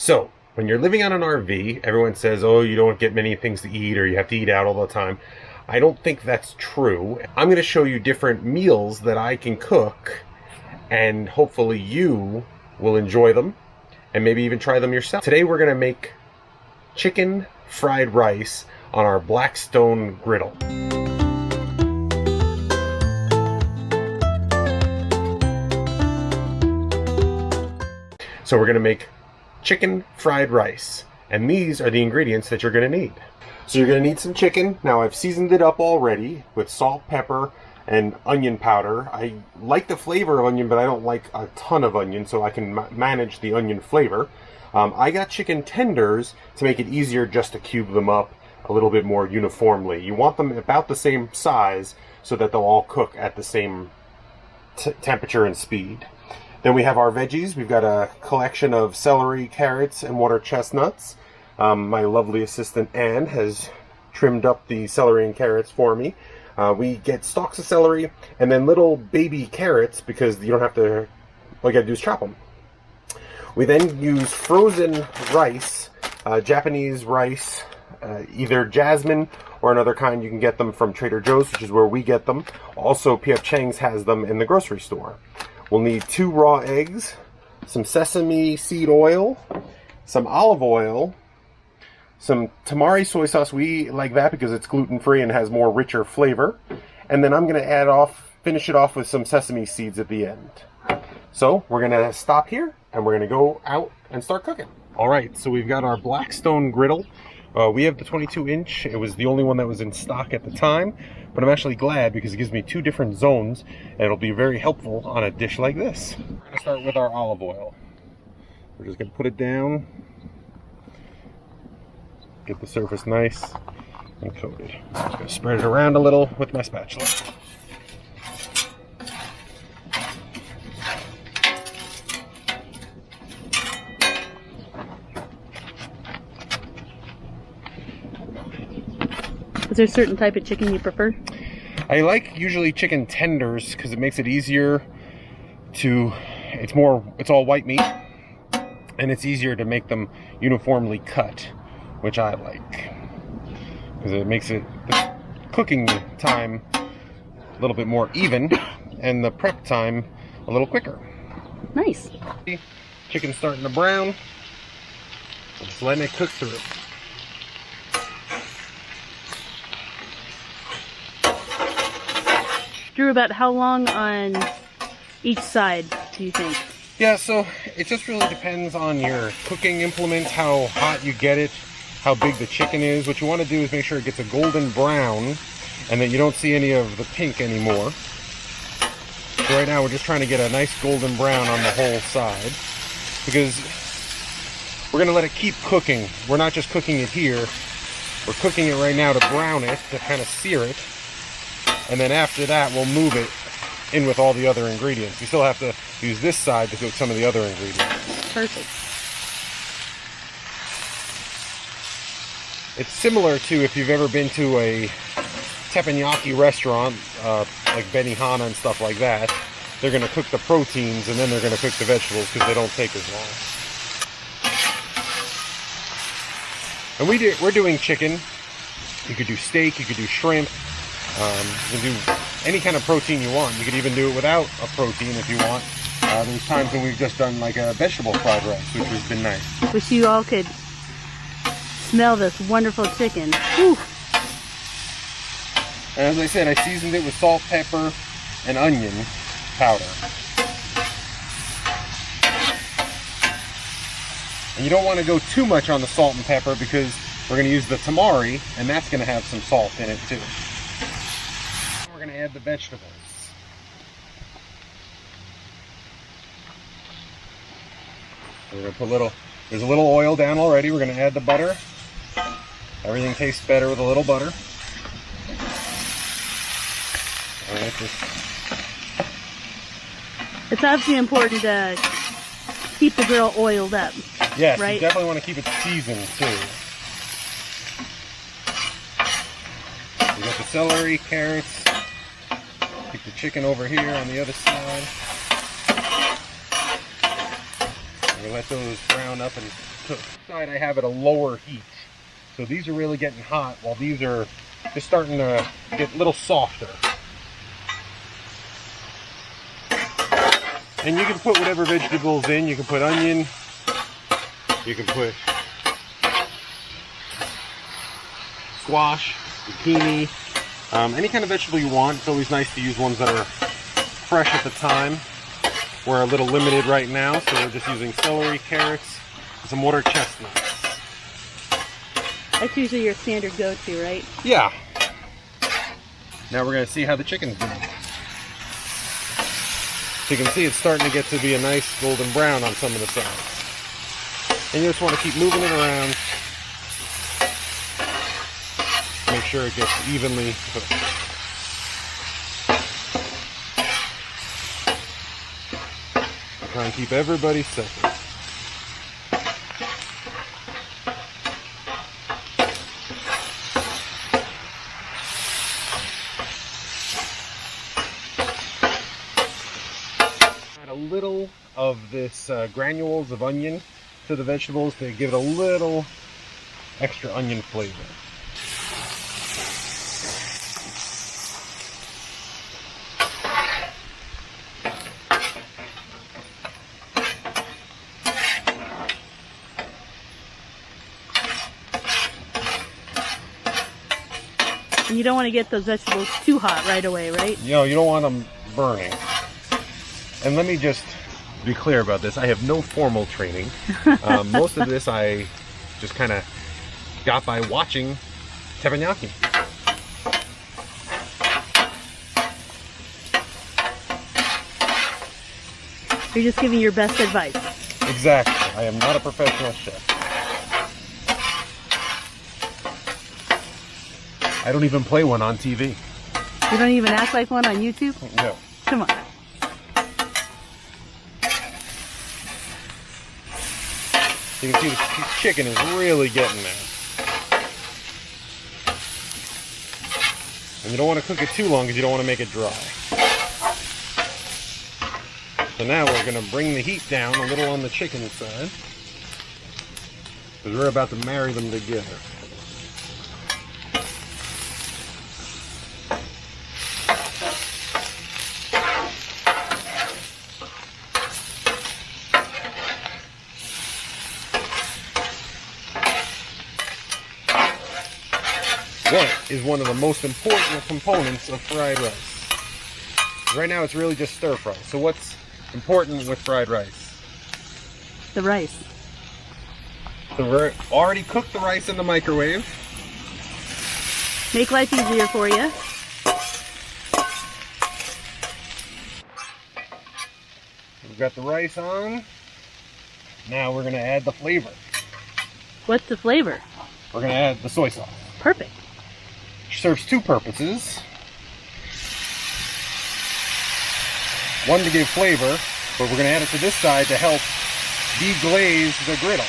So, when you're living on an RV, everyone says, oh, you don't get many things to eat or you have to eat out all the time. I don't think that's true. I'm going to show you different meals that I can cook, and hopefully you will enjoy them and maybe even try them yourself. Today we're going to make chicken fried rice on our Blackstone griddle. So we're going to make chicken fried rice, and these are the ingredients that you're going to need. So you're going to need some chicken. Now I've seasoned it up already with salt, pepper, and onion powder. I like the flavor of onion, but I don't like a ton of onion, so I can manage the onion flavor. I got chicken tenders to make it easier just to cube them up a little bit more uniformly. You want them about the same size so that they'll all cook at the same temperature and speed. Then we have our veggies. We've got a collection of celery, carrots, and water chestnuts. My lovely assistant Anne has trimmed up the celery and carrots for me. We get stalks of celery and then little baby carrots because you don't have to, all you gotta do is chop them. We then use frozen rice, Japanese rice, either jasmine or another kind. You can get them from Trader Joe's, which is where we get them. Also, P.F. Chang's has them in the grocery store. We'll need 2 raw eggs, some sesame seed oil, some olive oil, some tamari soy sauce. We like that because it's gluten-free and has more richer flavor. And then I'm going to finish it off with some sesame seeds at the end. So we're going to stop here and we're going to go out and start cooking. All right, so we've got our Blackstone griddle. We have the 22-inch. It was the only one that was in stock at the time, but I'm actually glad because it gives me 2 different zones and it'll be very helpful on a dish like this. We're going to start with our olive oil. We're just going to put it down, get the surface nice and coated. I'm just going to spread it around a little with my spatula. Is there a certain type of chicken you prefer? I like usually chicken tenders because it makes it easier to, it's all white meat and it's easier to make them uniformly cut, which I like because it makes the cooking time a little bit more even and the prep time a little quicker. Nice. Chicken's starting to brown. Just letting it cook through. Drew, about how long on each side do you think? Yeah, so it just really depends on your cooking implements, how hot you get it, how big the chicken is. What you want to do is make sure it gets a golden brown and that you don't see any of the pink anymore. So right now we're just trying to get a nice golden brown on the whole side because we're going to let it keep cooking. We're not just cooking it here, we're cooking it right now to brown it, to kind of sear it. And then after that, we'll move it in with all the other ingredients. We still have to use this side to cook some of the other ingredients. Perfect. It's similar to if you've ever been to a teppanyaki restaurant, like Benihana and stuff like that. They're going to cook the proteins and then they're going to cook the vegetables because they don't take as long. And we're doing chicken. You could do steak, you could do shrimp. You can do any kind of protein you want. You could even do it without a protein if you want. There's times when we've just done like a vegetable fried rice, which has been nice. Wish you all could smell this wonderful chicken. Whew. And as I said, I seasoned it with salt, pepper, and onion powder. And you don't want to go too much on the salt and pepper because we're going to use the tamari, and that's going to have some salt in it too. We're going to add the vegetables. We're going to put there's a little oil down already. We're going to add the butter. Everything tastes better with a little butter. It's obviously important to keep the grill oiled up. Yes, right? You definitely want to keep it seasoned too. We got the celery, carrots. Keep the chicken over here on the other side. We let those brown up and cooked. Side I have at a lower heat. So these are really getting hot while these are just starting to get a little softer. And you can put whatever vegetables in. You can put onion. You can put squash, zucchini, any kind of vegetable you want. It's always nice to use ones that are fresh at the time. We're a little limited right now, so we're just using celery, carrots, and some water chestnuts. That's usually your standard go-to, right? Yeah. Now we're going to see how the chicken's doing. So you can see it's starting to get to be a nice golden brown on some of the sides. And you just want to keep moving it around. Make sure it gets evenly cooked. Try and keep everybody separate. Add a little of this granules of onion to the vegetables to give it a little extra onion flavor. And you don't want to get those vegetables too hot right away, right? You know, you don't want them burning. And let me just be clear about this. I have no formal training. Most of this I just kind of got by watching teppanyaki. You're just giving your best advice. Exactly. I am not a professional chef. I don't even play one on TV. You don't even act like one on YouTube? No. Come on. You can see the chicken is really getting there. And you don't want to cook it too long because you don't want to make it dry. So now we're going to bring the heat down a little on the chicken side, because we're about to marry them together. What is one of the most important components of fried rice? Right now it's really just stir fry. So what's important with fried rice? The rice. So we're already cooked the rice in the microwave. Make life easier for you. We've got the rice on. Now we're going to add the flavor. What's the flavor? We're going to add the soy sauce. Perfect. Which serves two purposes. One, to give flavor, but we're going to add it to this side to help deglaze the griddle.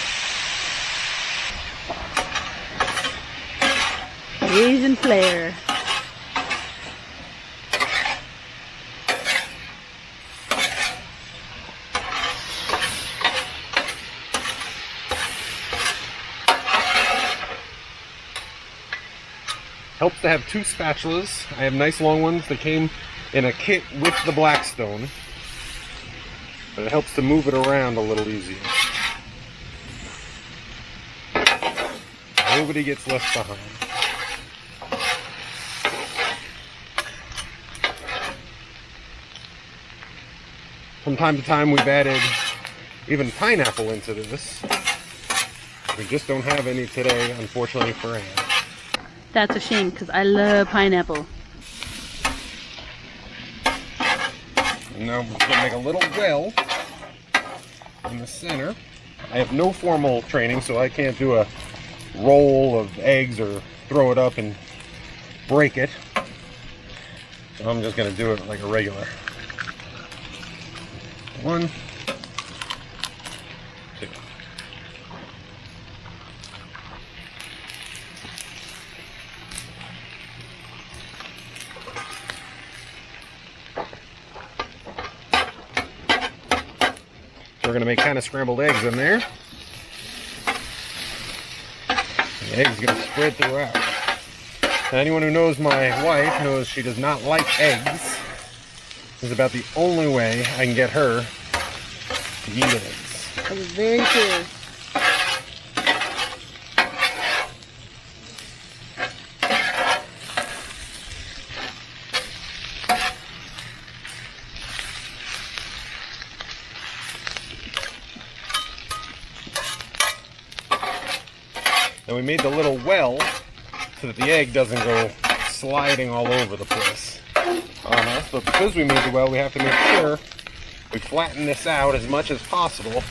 Asian flair. Helps to have two spatulas. I have nice long ones that came in a kit with the Blackstone. But it helps to move it around a little easier. Nobody gets left behind. From time to time we've added even pineapple into this. We just don't have any today, unfortunately for Anne. That's a shame because I love pineapple. Now we're going to make a little well in the center. I have no formal training, so I can't do a roll of eggs or throw it up and break it. So I'm just going to do it like a regular. 1, 2. We're going to make kind of scrambled eggs in there. The egg's going to spread throughout. Now, anyone who knows my wife knows she does not like eggs. This is about the only way I can get her to eat eggs. That is very true. And we made the little well so that the egg doesn't go sliding all over the place on us. But because we made the well, we have to make sure we flatten this out as much as possible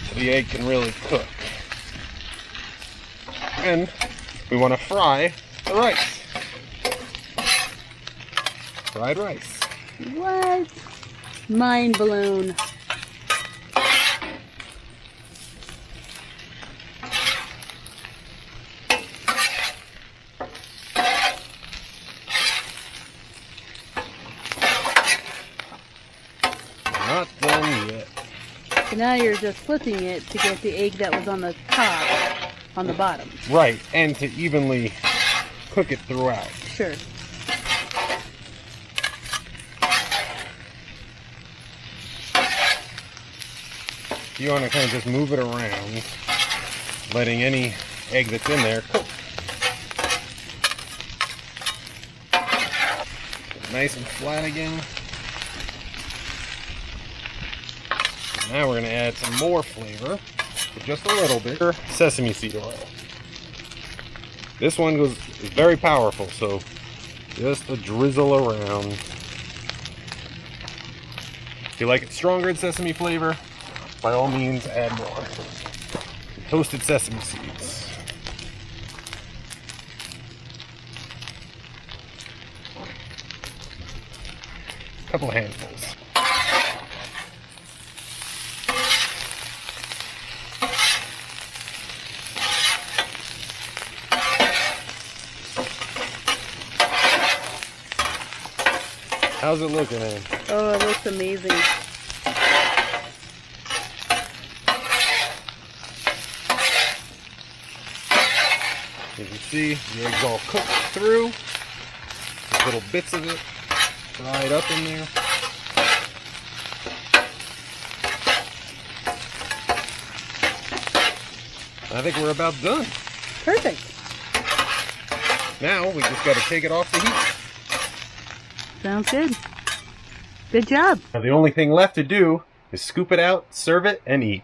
so the egg can really cook. And we want to fry the rice. Fried rice. What? Mind blown. Not done yet. So now you're just flipping it to get the egg that was on the top on the bottom. Right, and to evenly cook it throughout. Sure. You want to kind of just move it around, letting any egg that's in there cook. Nice and flat again. Now we're going to add some more flavor, just a little bit. Sesame seed oil. This one is very powerful, so just a drizzle around. If you like it stronger in sesame flavor, by all means add more. Toasted sesame seeds. A couple of handfuls. How's it looking, Ann? Oh, it looks amazing. You can see the egg's all cooked through. There's little bits of it fried up in there. I think we're about done. Perfect. Now we just got to take it off the heat. Sounds good. Good job. Now the only thing left to do is scoop it out, serve it, and eat.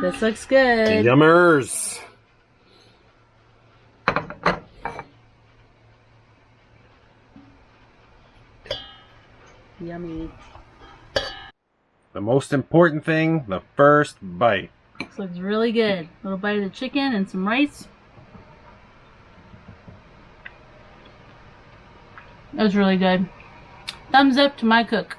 This looks good. Yummers! Yummy. The most important thing, the first bite. This looks really good. Little bite of the chicken and some rice. That was really good. Thumbs up to my cook.